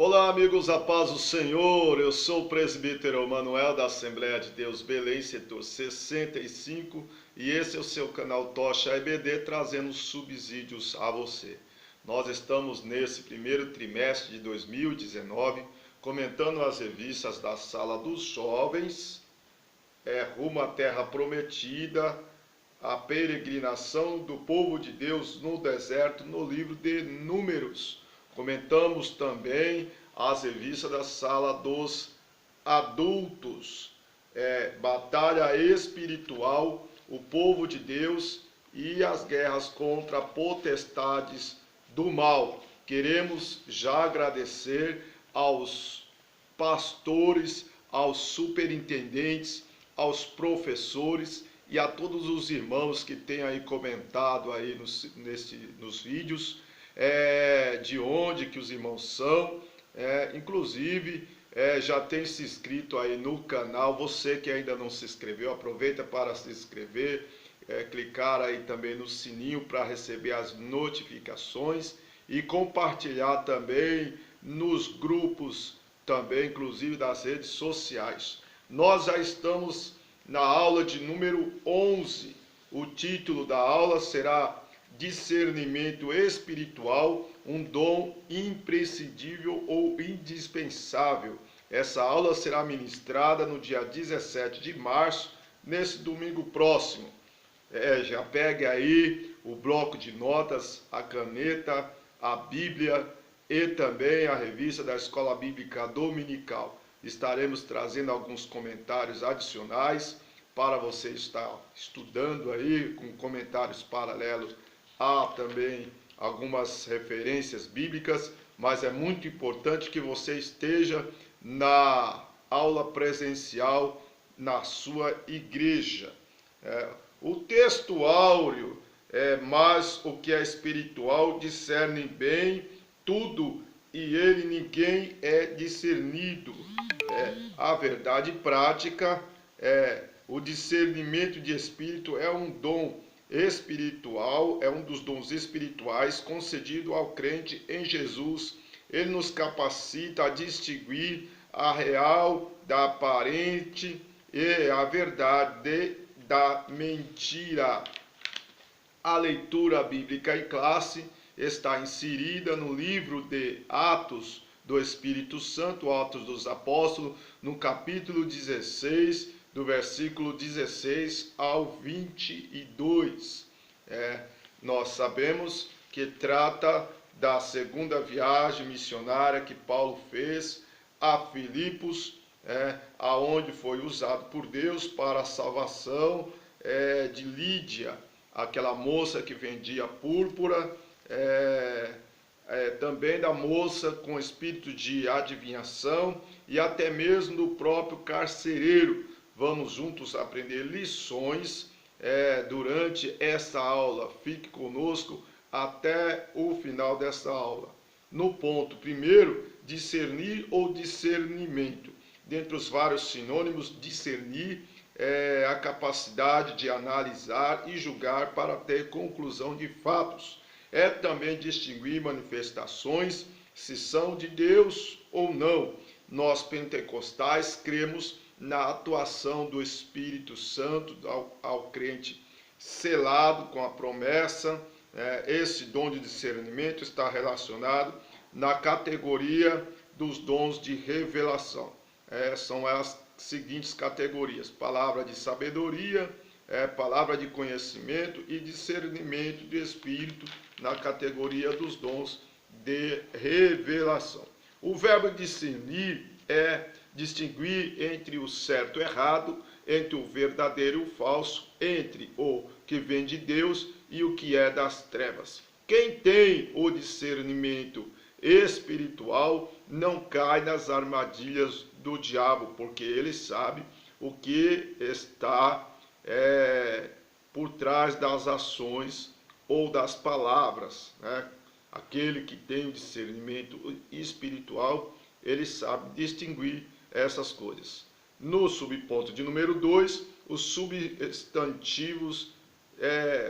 Olá, amigos, a paz do Senhor. Eu sou o presbítero Manuel da Assembleia de Deus Belém, setor 65, e esse é o seu canal Tocha EBD, trazendo subsídios a você. Nós estamos nesse primeiro trimestre de 2019, comentando as revistas da Sala dos Jovens, Rumo à Terra Prometida, a peregrinação do povo de Deus no deserto, no livro de Números. Comentamos também as revistas da Sala dos Adultos, Batalha Espiritual, o povo de Deus e as guerras contra potestades do mal. Queremos já agradecer aos pastores, aos superintendentes, aos professores e a todos os irmãos que têm aí comentado aí nos vídeos, de onde que os irmãos são, inclusive já tem se inscrito aí no canal. Você que ainda não se inscreveu, aproveita para se inscrever, clicar aí também no sininho para receber as notificações e compartilhar também nos grupos, também inclusive das redes sociais. Nós já estamos na aula de número 11. O título da aula será Discernimento Espiritual, um dom imprescindível ou indispensável. Essa aula será ministrada no dia 17 de março, nesse domingo próximo. Já pegue aí o bloco de notas, a caneta, a Bíblia e também a revista da Escola Bíblica Dominical. Estaremos trazendo alguns comentários adicionais para você estar estudando aí, com comentários paralelos a também algumas referências bíblicas, mas é muito importante que você esteja na aula presencial na sua igreja. O texto áureo mas o que é espiritual discerne bem tudo, e ele ninguém é discernido. A verdade prática o discernimento de espírito é um dom espiritual, é um dos dons espirituais concedido ao crente em Jesus. Ele nos capacita a distinguir a real da aparente e a verdade da mentira. A leitura bíblica em classe está inserida no livro de Atos do Espírito Santo, Atos dos Apóstolos, no capítulo 16, do versículo 16 ao 22. Nós sabemos que trata da segunda viagem missionária que Paulo fez a Filipos, aonde foi usado por Deus para a salvação de Lídia, aquela moça que vendia púrpura, também da moça com espírito de adivinhação e até mesmo do próprio carcereiro. Vamos juntos aprender lições durante esta aula. Fique conosco até o final desta aula. No ponto primeiro, discernir ou discernimento. Dentre os vários sinônimos, discernir a capacidade de analisar e julgar para ter conclusão de fatos. Também distinguir manifestações, se são de Deus ou não. Nós pentecostais cremos na atuação do Espírito Santo ao crente selado com a promessa. Esse dom de discernimento está relacionado na categoria dos dons de revelação. São as seguintes categorias: palavra de sabedoria, palavra de conhecimento e discernimento de espírito, na categoria dos dons de revelação. O verbo discernir é distinguir entre o certo e o errado, entre o verdadeiro e o falso, entre o que vem de Deus e o que é das trevas. Quem tem o discernimento espiritual não cai nas armadilhas do diabo, porque ele sabe o que está por trás das ações ou das palavras. Aquele que tem o discernimento espiritual, ele sabe distinguir essas coisas. No subponto de número 2, os substantivos,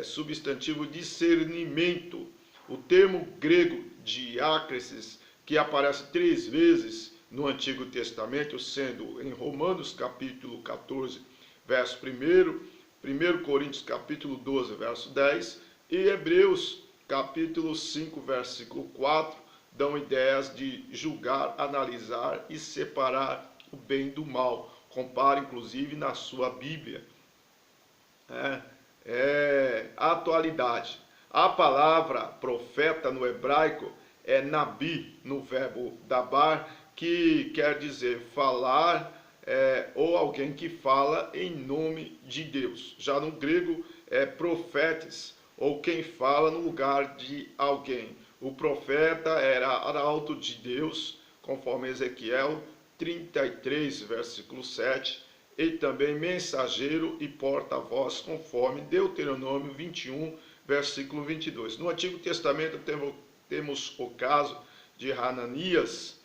substantivo discernimento. O termo grego diácresis, que aparece 3 vezes no Antigo Testamento, sendo em Romanos capítulo 14, verso 1, 1 Coríntios capítulo 12, verso 10 e Hebreus capítulo 5, versículo 4, dão ideias de julgar, analisar e separar o bem do mal. Compara inclusive na sua Bíblia. Atualidade. A palavra profeta no hebraico é nabi, no verbo dabar, que quer dizer falar, ou alguém que fala em nome de Deus. Já no grego é profetes, ou quem fala no lugar de alguém. O profeta era arauto de Deus, conforme Ezequiel 33, versículo 7, e também mensageiro e porta-voz, conforme Deuteronômio 21, versículo 22. No Antigo Testamento temos o caso de Hananias,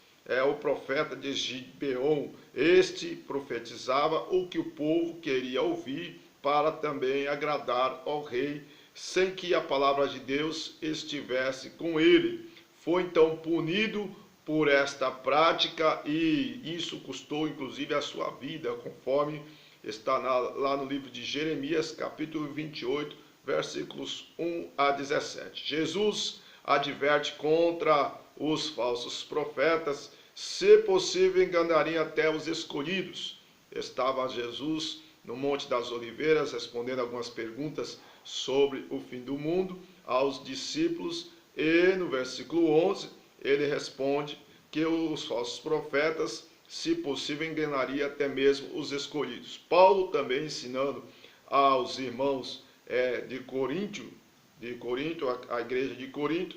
o profeta de Gibeon. Este profetizava o que o povo queria ouvir para também agradar ao rei, sem que a palavra de Deus estivesse com ele. Foi então punido por esta prática e isso custou inclusive a sua vida, conforme está lá no livro de Jeremias, capítulo 28, versículos 1 a 17. Jesus adverte contra os falsos profetas, se possível enganariam até os escolhidos. Estava Jesus no Monte das Oliveiras respondendo algumas perguntas sobre o fim do mundo aos discípulos e no versículo 11 ele responde que os falsos profetas, se possível, enganariam até mesmo os escolhidos. Paulo também ensinando aos irmãos de Corinto, a igreja de Corinto,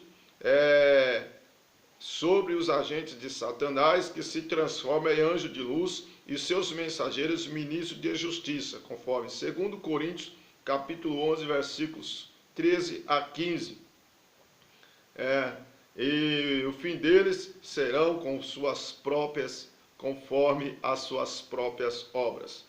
sobre os agentes de Satanás que se transformam em anjo de luz e seus mensageiros ministros de justiça, conforme 2 Coríntios, capítulo 11, versículos 13 a 15. E o fim deles serão conforme as suas próprias obras.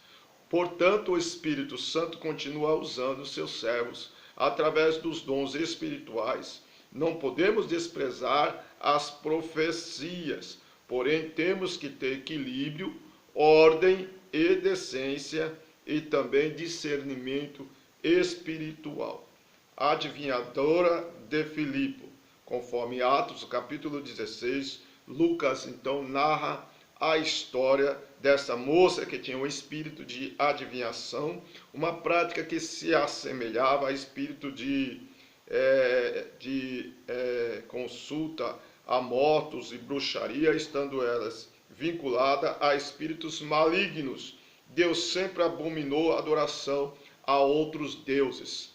Portanto, o Espírito Santo continua usando seus servos através dos dons espirituais. Não podemos desprezar as profecias, porém temos que ter equilíbrio, ordem e decência e também discernimento espiritual. A adivinhadora de Filipe, conforme Atos, capítulo 16, Lucas então narra a história dessa moça que tinha um espírito de adivinhação, uma prática que se assemelhava a espírito de consulta a mortos e bruxaria, estando elas vinculadas a espíritos malignos. Deus sempre abominou a adoração a outros deuses.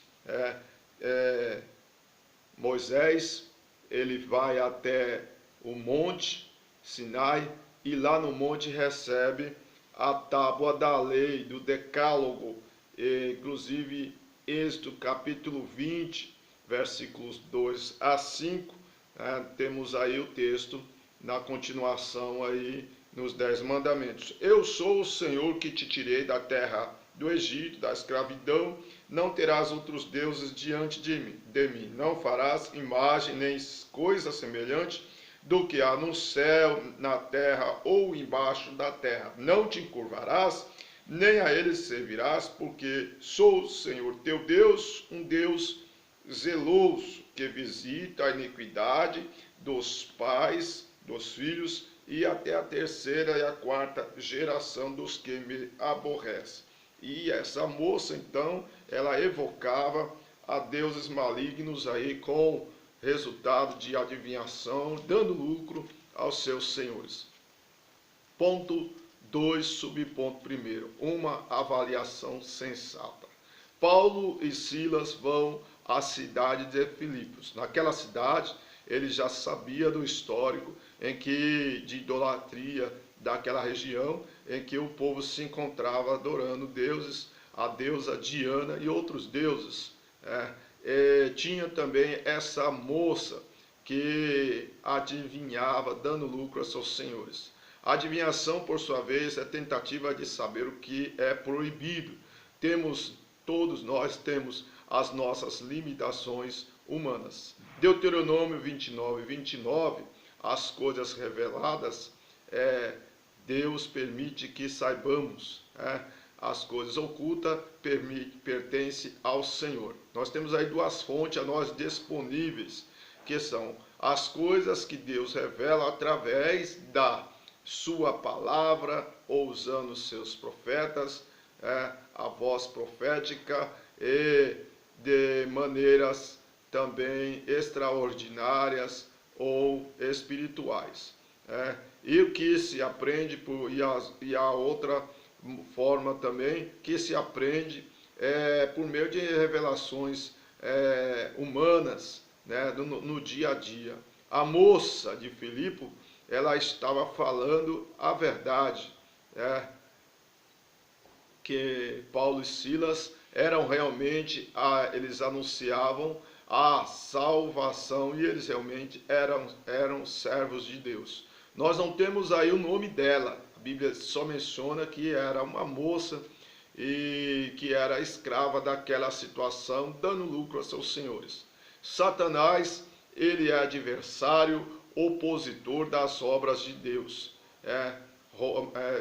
Moisés, ele vai até o monte Sinai e lá no monte recebe a tábua da lei, do decálogo, inclusive Êxodo capítulo 20, versículos 2 a 5, temos aí o texto na continuação aí nos 10 mandamentos. Eu sou o Senhor que te tirei da terra do Egito, da escravidão. Não terás outros deuses diante de mim. Não farás imagem nem coisa semelhante do que há no céu, na terra ou embaixo da terra. Não te encurvarás, nem a eles servirás, porque sou o Senhor teu Deus, um Deus zeloso, que visita a iniquidade dos pais, dos filhos, e até a terceira e a quarta geração dos que me aborrecem. E essa moça, então, ela evocava a deuses malignos aí com resultado de adivinhação, dando lucro aos seus senhores. Ponto 2, subponto 1. Uma avaliação sensata. Paulo e Silas vão à cidade de Filipos. Naquela cidade, ele já sabia do histórico de idolatria daquela região, em que o povo se encontrava adorando deuses, a deusa Diana e outros deuses. Tinha também essa moça que adivinhava, dando lucro a seus senhores. A adivinhação, por sua vez, é tentativa de saber o que é proibido. Todos nós temos as nossas limitações humanas. Deuteronômio 29, 29, as coisas reveladas, Deus permite que saibamos. As coisas ocultas pertencem ao Senhor. Nós temos aí duas fontes a nós disponíveis, que são as coisas que Deus revela através da sua palavra, ou usando os seus profetas, a voz profética, e de maneiras também extraordinárias ou espirituais. E o que se aprende, e a outra forma também, que se aprende por meio de revelações humanas, né, no dia a dia. A moça de Filipe, ela estava falando a verdade, que Paulo e Silas eram realmente, eles anunciavam a salvação, e eles realmente eram servos de Deus. Nós não temos aí o nome dela, a Bíblia só menciona que era uma moça e que era escrava daquela situação, dando lucro a seus senhores. Satanás, ele é adversário, opositor das obras de Deus.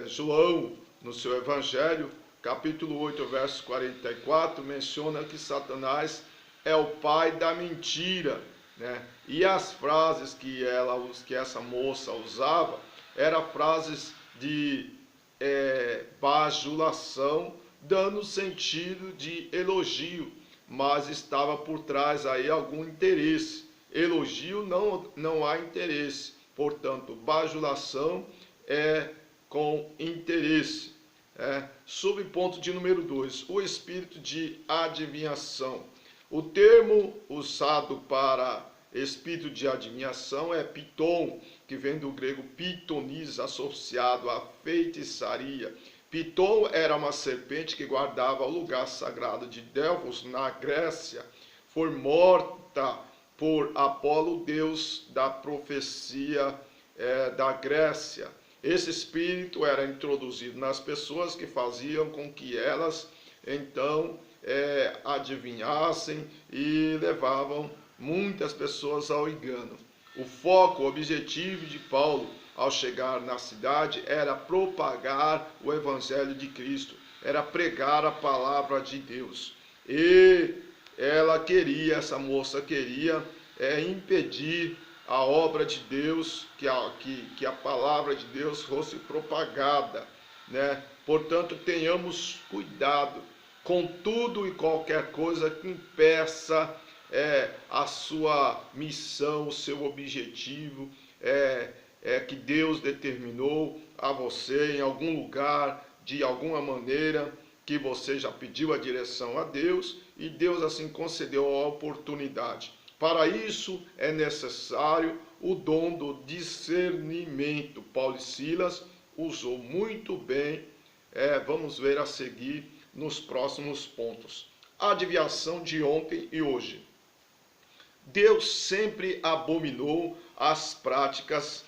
João, no seu Evangelho, capítulo 8, verso 44, menciona que Satanás é o pai da mentira, né? E as frases que essa moça usava eram frases de bajulação, dando sentido de elogio, mas estava por trás aí algum interesse. Elogio não há interesse, portanto, bajulação é com interesse. Sob ponto de número 2, o espírito de adivinhação. O termo usado para espírito de adivinhação é piton, que vem do grego pitonis, associado à feitiçaria. Piton era uma serpente que guardava o lugar sagrado de Delfos, na Grécia. Foi morta por Apolo, deus da profecia da Grécia. Esse espírito era introduzido nas pessoas, que faziam com que elas, então, adivinhassem, e levavam muitas pessoas ao engano. O foco, o objetivo de Paulo ao chegar na cidade era propagar o Evangelho de Cristo, era pregar a palavra de Deus. E essa moça queria impedir a obra de Deus, que a palavra de Deus fosse propagada, né? Portanto, tenhamos cuidado com tudo e qualquer coisa que impeça a sua missão, o seu objetivo, que Deus determinou a você em algum lugar, de alguma maneira, que você já pediu a direção a Deus, e Deus assim concedeu a oportunidade. Para isso é necessário o dom do discernimento. Paulo e Silas usou muito bem, vamos ver a seguir nos próximos pontos. A adivinhação de ontem e hoje. Deus sempre abominou as práticas,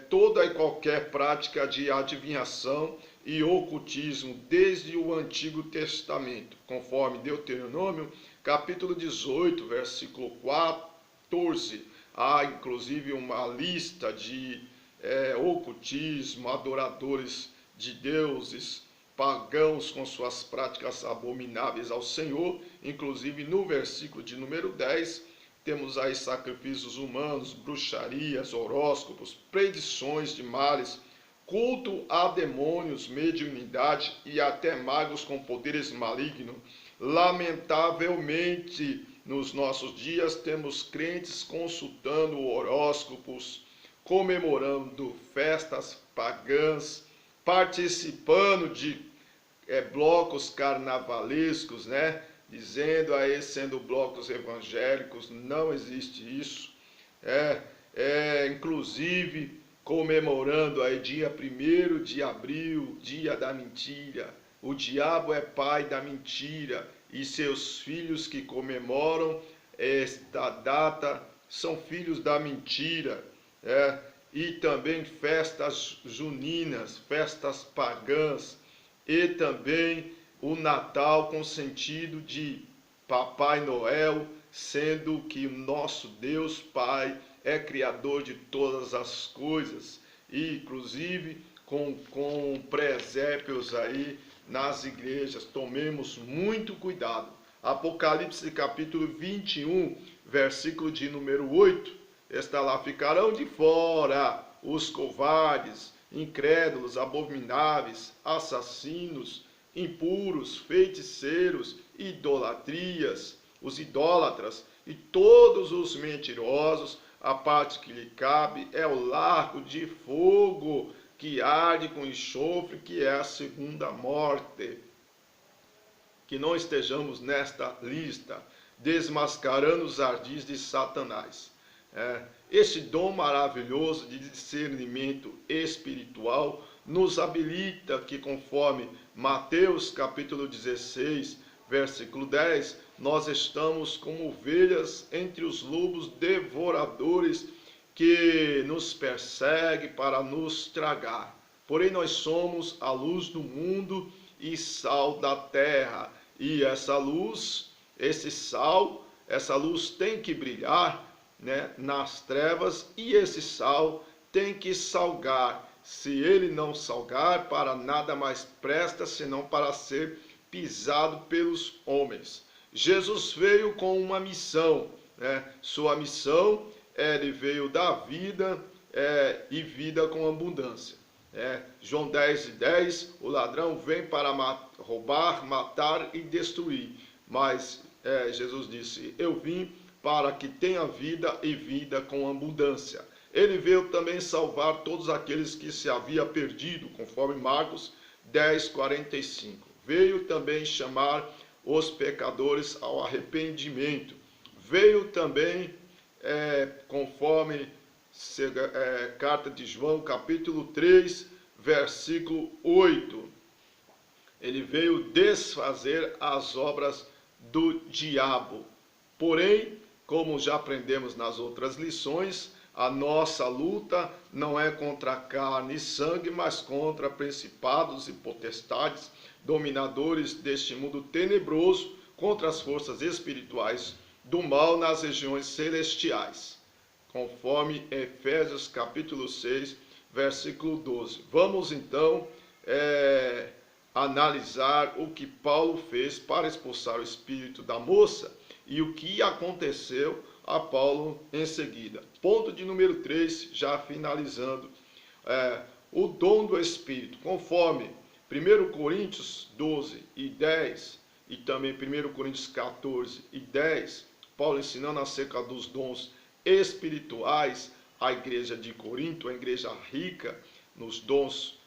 toda e qualquer prática de adivinhação e ocultismo desde o Antigo Testamento, conforme Deuteronômio, capítulo 18, versículo 14. Há inclusive uma lista de ocultismo, adoradores de deuses pagãos com suas práticas abomináveis ao Senhor. Inclusive no versículo de número 10, temos aí sacrifícios humanos, bruxarias, horóscopos, predições de males, culto a demônios, mediunidade e até magos com poderes malignos. Lamentavelmente, nos nossos dias, temos crentes consultando horóscopos, comemorando festas pagãs, participando de blocos carnavalescos, né? Dizendo aí, sendo blocos evangélicos. Não existe isso. Inclusive comemorando aí dia 1º de abril, dia da mentira. O diabo é pai da mentira, e seus filhos que comemoram esta data são filhos da mentira. E também festas juninas, festas pagãs, e também o Natal com sentido de Papai Noel, sendo que o nosso Deus Pai é criador de todas as coisas, e inclusive com presépios aí nas igrejas. Tomemos muito cuidado. Apocalipse capítulo 21, versículo de número 8, está lá: ficarão de fora os covardes, incrédulos, abomináveis, assassinos, impuros, feiticeiros, idolatrias, os idólatras e todos os mentirosos. A parte que lhe cabe é o lago de fogo que arde com enxofre, que é a segunda morte. Que não estejamos nesta lista, desmascarando os ardis de Satanás. Este dom maravilhoso de discernimento espiritual nos habilita que, conforme Mateus capítulo 16, versículo 10, nós estamos como ovelhas entre os lobos devoradores que nos perseguem para nos tragar. Porém, nós somos a luz do mundo e sal da terra. E essa luz, esse sal, essa luz tem que brilhar, né, nas trevas, e esse sal tem que salgar. Se ele não salgar, para nada mais presta senão para ser pisado pelos homens. Jesus veio com uma missão, né? Sua missão, ele veio dar vida e vida com abundância. João 10:10, o ladrão vem para roubar, matar e destruir. Mas Jesus disse: eu vim para que tenha vida e vida com abundância. Ele veio também salvar todos aqueles que se havia perdido, conforme Marcos 10:45. Veio também chamar os pecadores ao arrependimento. Veio também, conforme carta de João, capítulo 3, versículo 8. Ele veio desfazer as obras do diabo. Porém, como já aprendemos nas outras lições, a nossa luta não é contra carne e sangue, mas contra principados e potestades, dominadores deste mundo tenebroso, contra as forças espirituais do mal nas regiões celestiais, conforme Efésios capítulo 6, versículo 12. Vamos então analisar o que Paulo fez para expulsar o espírito da moça e o que aconteceu a Paulo em seguida. Ponto de número 3, já finalizando. O dom do Espírito, conforme 1 Coríntios 12 e 10, e também 1 Coríntios 14 e 10, Paulo ensinando acerca dos dons espirituais à igreja de Corinto, a igreja rica nos dons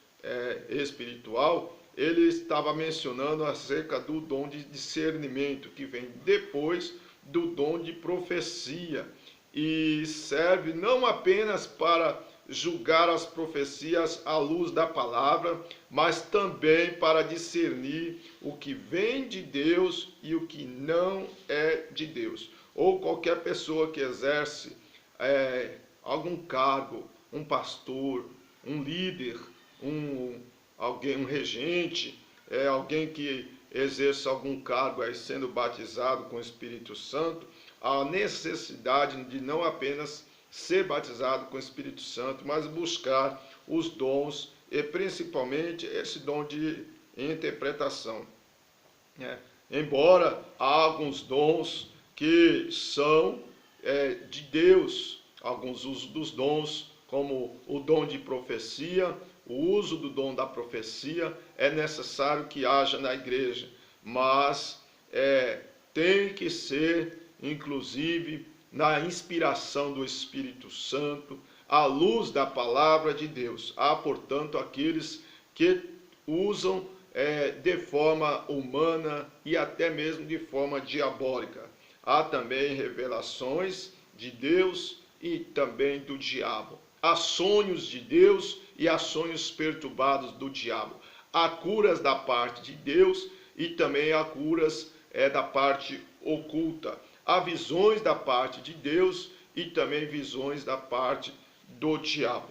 espiritual. Ele estava mencionando acerca do dom de discernimento, que vem depois do dom de profecia, e serve não apenas para julgar as profecias à luz da palavra, mas também para discernir o que vem de Deus e o que não é de Deus. Ou qualquer pessoa que exerce algum cargo, um pastor, um líder, um regente, alguém que exerça algum cargo aí sendo batizado com o Espírito Santo, a necessidade de não apenas ser batizado com o Espírito Santo, mas buscar os dons, e principalmente esse dom de interpretação. Embora há alguns dons que são de Deus, alguns usos dos dons, como o dom de profecia. O uso do dom da profecia é necessário que haja na igreja, mas tem que ser, inclusive, na inspiração do Espírito Santo, à luz da palavra de Deus. Há, portanto, aqueles que usam de forma humana e até mesmo de forma diabólica. Há também revelações de Deus e também do diabo. Há sonhos de Deus e há sonhos perturbados do diabo. Há curas da parte de Deus e também há curas da parte oculta. Há visões da parte de Deus e também visões da parte do diabo.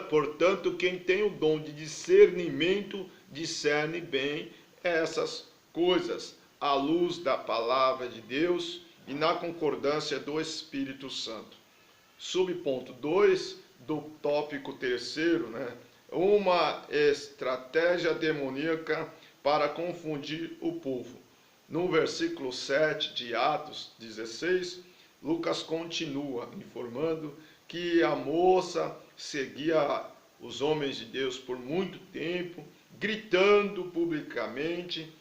Portanto, quem tem o dom de discernimento, discerne bem essas coisas, à luz da palavra de Deus e na concordância do Espírito Santo. Subponto 2 do tópico terceiro, né? Uma estratégia demoníaca para confundir o povo. No versículo 7 de Atos 16, Lucas continua informando que a moça seguia os homens de Deus por muito tempo, gritando publicamente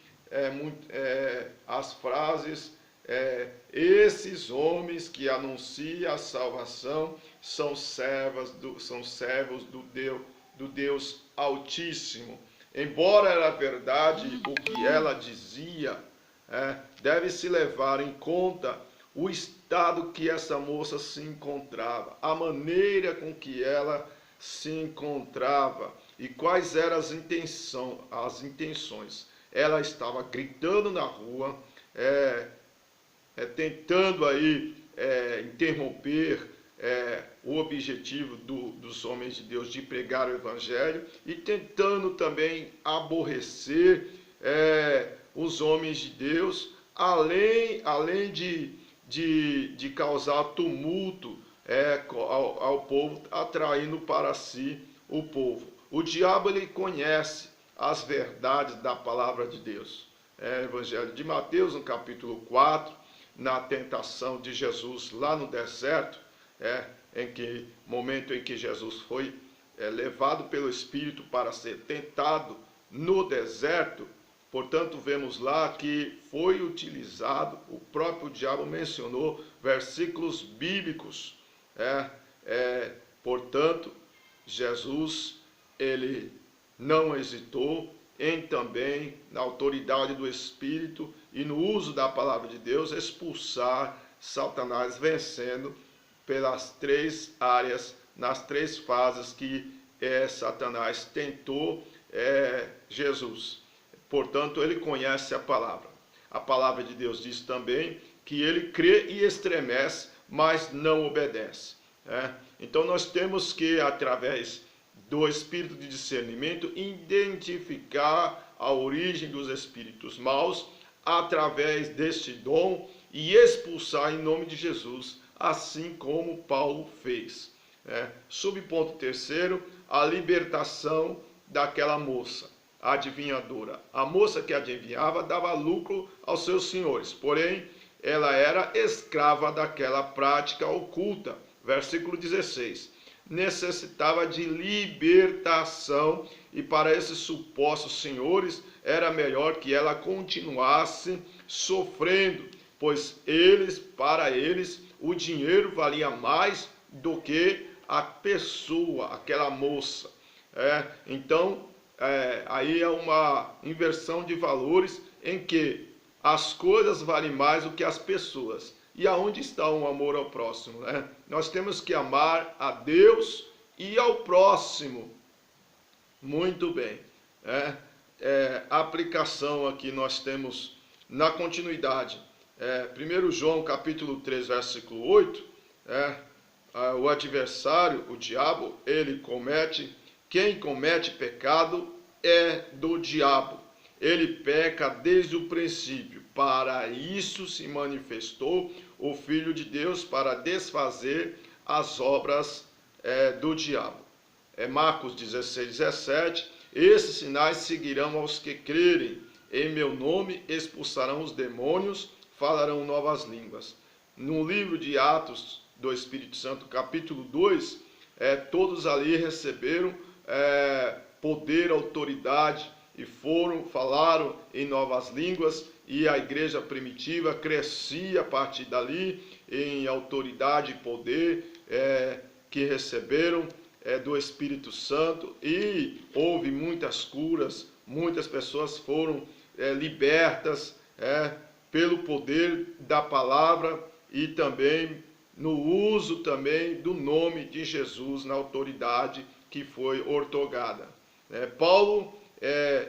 as frases: esses homens que anunciam a salvação são servos do Deus Altíssimo. Embora era verdade o que ela dizia, deve-se levar em conta o estado que essa moça se encontrava, a maneira com que ela se encontrava e quais eram as intenções. Ela estava gritando na rua, tentando aí interromper o objetivo dos homens de Deus de pregar o Evangelho e tentando também aborrecer os homens de Deus, além de causar tumulto ao povo, atraindo para si o povo. O diabo, ele conhece as verdades da palavra de Deus. Evangelho de Mateus, no capítulo 4, na tentação de Jesus lá no deserto, momento em que Jesus foi levado pelo Espírito para ser tentado no deserto. Portanto, vemos lá que foi utilizado, o próprio diabo mencionou versículos bíblicos. Portanto, Jesus, ele não hesitou em também, na autoridade do Espírito e no uso da palavra de Deus, expulsar Satanás, vencendo pelas três áreas, nas três fases que Satanás tentou Jesus. Portanto, ele conhece a palavra. A palavra de Deus diz também que ele crê e estremece, mas não obedece. Então, nós temos que, através do espírito de discernimento, identificar a origem dos espíritos maus através deste dom e expulsar em nome de Jesus, assim como Paulo fez. Subponto terceiro, a libertação daquela moça adivinhadora. A moça que adivinhava dava lucro aos seus senhores, porém ela era escrava daquela prática oculta. Versículo 16. Necessitava de libertação e para esses supostos senhores era melhor que ela continuasse sofrendo, pois para eles o dinheiro valia mais do que a pessoa, aquela moça. Então, aí é uma inversão de valores em que as coisas valem mais do que as pessoas. E aonde está o amor ao próximo? Nós temos que amar a Deus e ao próximo. Muito bem. A aplicação aqui nós temos na continuidade. 1 João capítulo 3, versículo 8. O adversário, o diabo, quem comete pecado é do diabo. Ele peca desde o princípio. Para isso se manifestou o Filho de Deus, para desfazer as obras do diabo. Marcos 16, 17. Esses sinais seguirão aos que crerem. Em meu nome expulsarão os demônios, falarão novas línguas. No livro de Atos do Espírito Santo, capítulo 2, todos ali receberam poder, autoridade, e falaram em novas línguas, e a igreja primitiva crescia a partir dali em autoridade e poder que receberam do Espírito Santo, e houve muitas curas, muitas pessoas foram libertas pelo poder da palavra e também no uso também do nome de Jesus na autoridade que foi outorgada. Paulo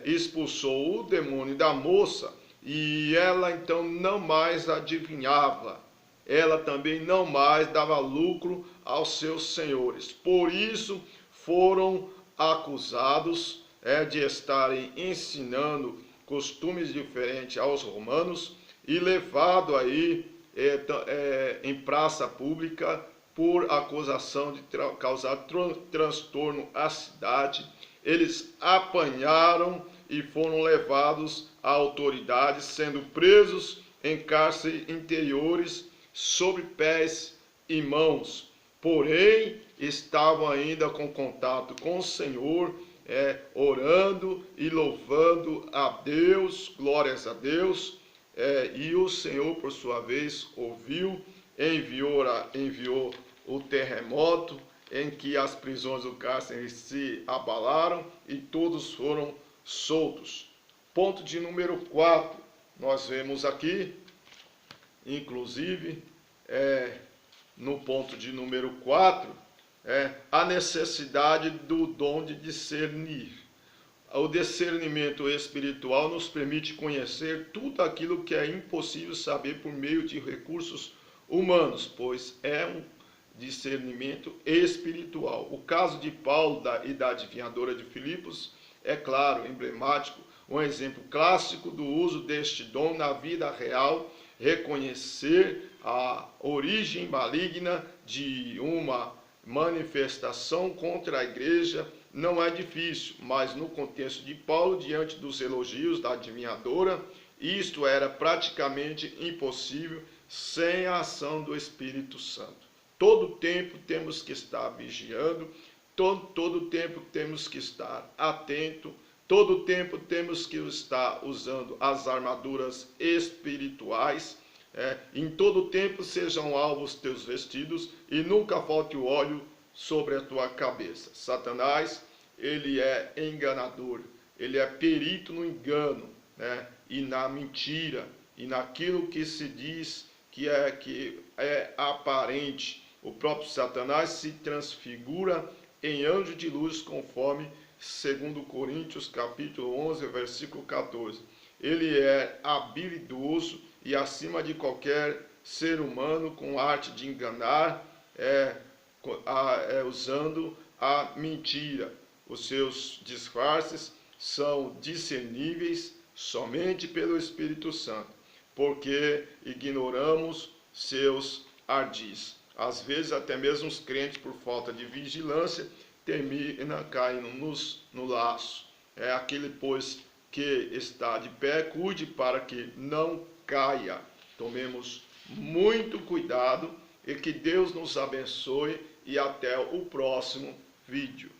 expulsou o demônio da moça e ela então não mais adivinhava. Ela também não mais dava lucro aos seus senhores. Por isso foram acusados de estarem ensinando costumes diferentes aos romanos e levado aí em praça pública por acusação de causar transtorno à cidade. Eles apanharam e foram levados à autoridade, sendo presos em cárceres interiores, sob pés e mãos. Porém, estavam ainda com contato com o Senhor, orando e louvando a Deus, glórias a Deus. E o Senhor, por sua vez, ouviu, enviou o terremoto, em que as prisões do cárcere se abalaram e todos foram soltos. Ponto de número 4, nós vemos aqui, inclusive, no ponto de número 4, a necessidade do dom de discernir. O discernimento espiritual nos permite conhecer tudo aquilo que é impossível saber por meio de recursos humanos, pois é um discernimento espiritual. O caso de Paulo e da adivinhadora de Filipos é claro, emblemático, um exemplo clássico do uso deste dom na vida real. Reconhecer a origem maligna de uma manifestação contra a igreja não é difícil, mas no contexto de Paulo, diante dos elogios da adivinhadora, isto era praticamente impossível sem a ação do Espírito Santo. Todo tempo temos que estar vigiando, todo tempo temos que estar atento, todo tempo temos que estar usando as armaduras espirituais. Em todo tempo sejam alvos teus vestidos e nunca falte o óleo sobre a tua cabeça. Satanás, ele é enganador, ele é perito no engano, e na mentira, e naquilo que se diz que é aparente. O próprio Satanás se transfigura em anjo de luz, conforme 2 Coríntios capítulo 11, versículo 14. Ele é habilidoso e acima de qualquer ser humano com arte de enganar, usando a mentira. Os seus disfarces são discerníveis somente pelo Espírito Santo, porque ignoramos seus ardis. Às vezes até mesmo os crentes, por falta de vigilância, terminam caindo no laço. Aquele, pois, que está de pé, cuide para que não caia. Tomemos muito cuidado e que Deus nos abençoe e até o próximo vídeo.